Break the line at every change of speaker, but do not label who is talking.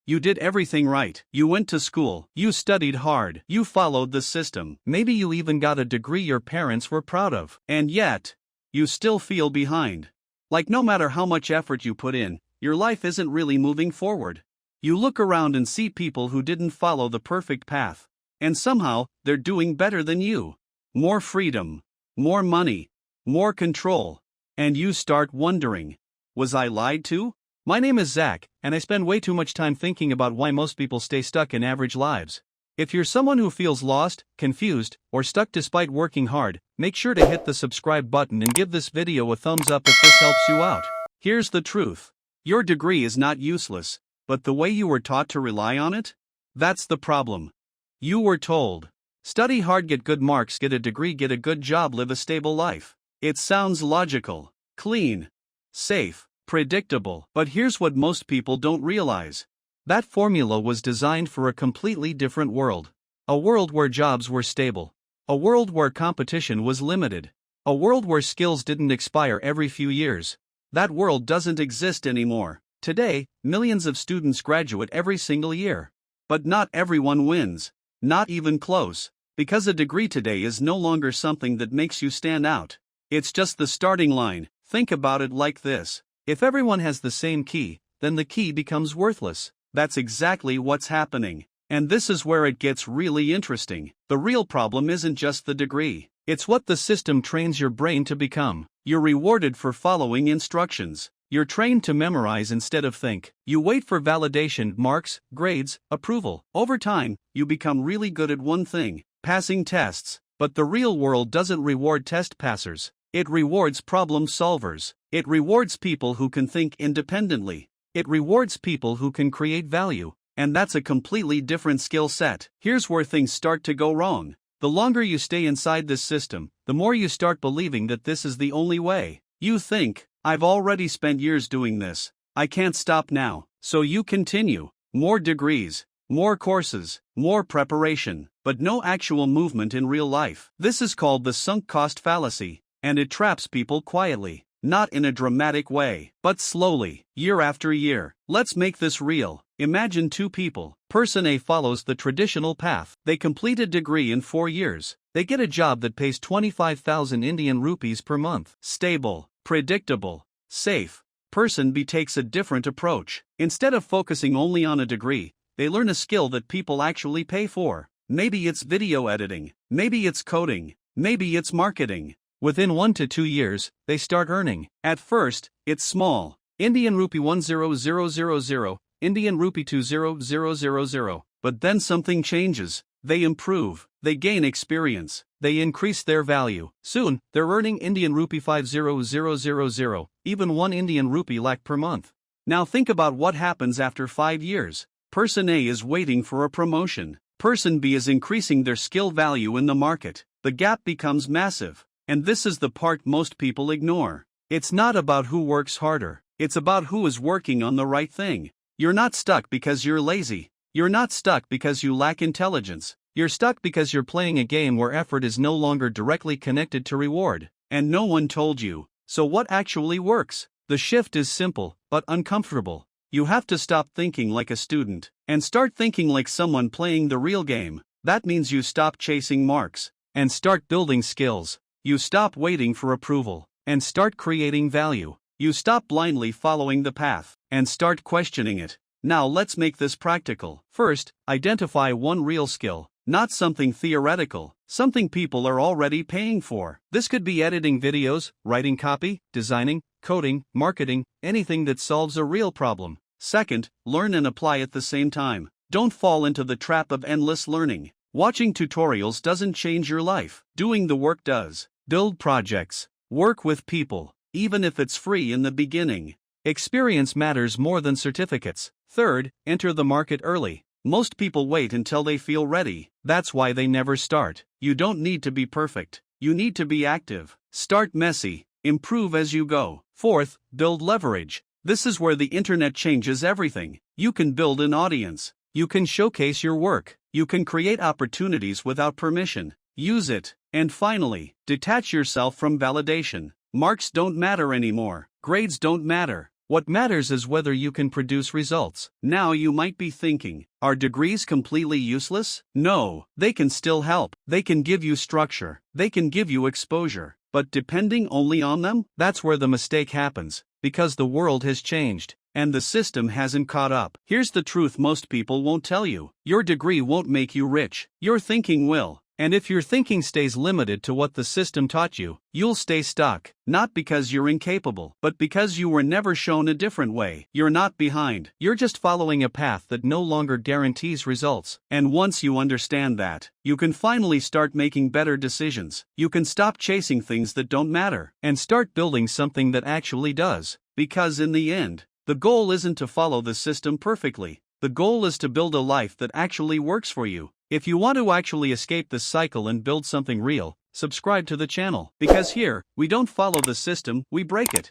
You did everything right. You went to school. You studied hard. You followed the system. Maybe you even got a degree your parents were proud of. And yet, you still feel behind. Like no matter how much effort you put in, your life isn't really moving forward. You look around and see people who didn't follow the perfect path. And somehow, they're doing better than you. More freedom. More money. More control. And you start wondering, was I lied to? My name is Zach, and I spend way too much time thinking about why most people stay stuck in average lives. If you're someone who feels lost, confused, or stuck despite working hard, make sure to hit the subscribe button and give this video a thumbs up if this helps you out. Here's the truth. Your degree is not useless, but the way you were taught to rely on it? That's the problem. You were told, study hard, get good marks, get a degree, get a good job, live a stable life. It sounds logical, clean, safe, predictable. But here's what most people don't realize. That formula was designed for a completely different world. A world where jobs were stable. A world where competition was limited. A world where skills didn't expire every few years. That world doesn't exist anymore. Today, millions of students graduate every single year. But not everyone wins. Not even close. Because a degree today is no longer something that makes you stand out. It's just the starting line. Think about it like this. If everyone has the same key, then the key becomes worthless. That's exactly what's happening. And this is where it gets really interesting. The real problem isn't just the degree. It's what the system trains your brain to become. You're rewarded for following instructions. You're trained to memorize instead of think. You wait for validation, marks, grades, approval. Over time, you become really good at one thing, passing tests. But the real world doesn't reward test passers. It rewards problem solvers. It rewards people who can think independently. It rewards people who can create value. And that's a completely different skill set. Here's where things start to go wrong. The longer you stay inside this system, the more you start believing that this is the only way. You think, I've already spent years doing this. I can't stop now. So you continue. More degrees, more courses, more preparation, but no actual movement in real life. This is called the sunk cost fallacy, and it traps people quietly. Not in a dramatic way, but slowly, year after year. Let's make this real. Imagine two people. Person A follows the traditional path. They complete a degree in 4 years. They get a job that pays 25,000 Indian rupees per month. Stable, predictable, safe. Person B takes a different approach. Instead of focusing only on a degree, they learn a skill that people actually pay for. Maybe it's video editing. Maybe it's coding. Maybe it's marketing. Within 1 to 2 years, they start earning. At first, it's small. Indian rupee 10000, Indian rupee 20000. But then something changes. They improve. They gain experience. They increase their value. Soon, they're earning Indian rupee 50000, even 1 Indian rupee lakh per month. Now think about what happens after 5 years. Person A is waiting for a promotion. Person B is increasing their skill value in the market. The gap becomes massive. And this is the part most people ignore. It's not about who works harder. It's about who is working on the right thing. You're not stuck because you're lazy. You're not stuck because you lack intelligence. You're stuck because you're playing a game where effort is no longer directly connected to reward. And no one told you. So what actually works? The shift is simple, but uncomfortable. You have to stop thinking like a student and start thinking like someone playing the real game. That means you stop chasing marks and start building skills. You stop waiting for approval and start creating value. You stop blindly following the path and start questioning it. Now let's make this practical. First, identify one real skill, not something theoretical, something people are already paying for. This could be editing videos, writing copy, designing, coding, marketing, anything that solves a real problem. Second, learn and apply at the same time. Don't fall into the trap of endless learning. Watching tutorials doesn't change your life. Doing the work does. Build projects. Work with people, even if it's free in the beginning. Experience matters more than certificates. Third, enter the market early. Most people wait until they feel ready. That's why they never start. You don't need to be perfect. You need to be active. Start messy. Improve as you go. Fourth, build leverage. This is where the internet changes everything. You can build an audience. You can showcase your work. You can create opportunities without permission. Use it. And finally, detach yourself from validation. Marks don't matter anymore. Grades don't matter. What matters is whether you can produce results. Now you might be thinking, are degrees completely useless? No, they can still help. They can give you structure. They can give you exposure. But depending only on them, that's where the mistake happens, because the world has changed, and the system hasn't caught up. Here's the truth most people won't tell you. Your degree won't make you rich. Your thinking will. And if your thinking stays limited to what the system taught you, you'll stay stuck, not because you're incapable, but because you were never shown a different way. You're not behind. You're just following a path that no longer guarantees results. And once you understand that, you can finally start making better decisions. You can stop chasing things that don't matter and start building something that actually does. Because in the end, the goal isn't to follow the system perfectly. The goal is to build a life that actually works for you. If you want to actually escape this cycle and build something real, subscribe to the channel. Because here, we don't follow the system, we break it.